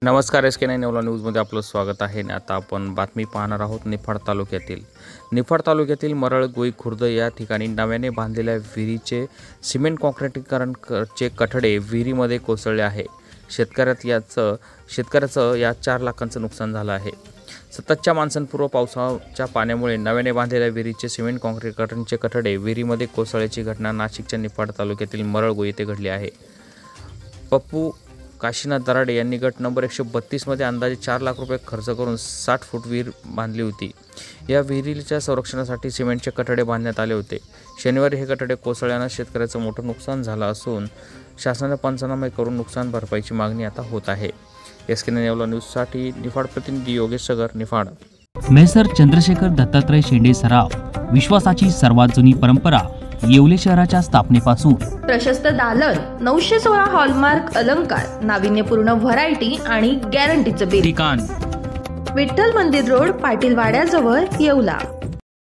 नमस्कार, SK9 येवला न्यूजमध्ये आपलं स्वागत आहे. आता आपण बातमी पाहणार आहोत निफाड तालुक्यातील मरळगोई खुर्द या ठिकाणी नव्याने बांधलेल्या विहिरीचे सिमेंट कॉन्क्रिटीकरणचे कठडे विहिरीमध्ये कोसळले आहे. शेतकऱ्याचं या 4 लाखांचं नुकसान झालं आहे. सततच्या मान्सूनपूर्व पावसाच्या पाण्यामुळे नव्याने बांधलेल्या विहिरीचे सिमेंट कॉन्क्रिटीकरणचे कठडे विहिरीमध्ये कोसळल्याची घटना नाशिकच्या निफाड तालुक्यातील मरळगोई येथे घडली आहे. पप्पू काशीनाथ दराडे यांनी गट नंबर 132 मध्ये अंदाजे 4 लाख रुपये खर्च करून 60 फूट विहीर बांधली होती. या विहिरीच्या संरक्षणासाठी सिमेंटचे कठडे बांधण्यात आले होते. शनिवारी हे कठडे कोसळल्यानं शेतकऱ्याचं मोठं नुकसान झालं असून शासनाने पंचनामे करून नुकसान भरपाईची मागणी आता होत आहे. SK9 येवला न्यूजसाठी निफाड प्रतिनिधी योगेश सगर, निफाड. मेसर चंद्रशेखर दत्तात्रय शेंडे सराफ, विश्वासाची सर्वात जुनी परंपरा. येवले शहराच्या स्थापनेपासून प्रशस्त दालन, 916 हॉलमार्क अलंकार, नाविन्यपूर्ण व्हरायटी आणि गॅरंटीचं बिल. ठिकाण विठ्ठल मंदिर रोड, पाटील वाड्याजवळ, येवला.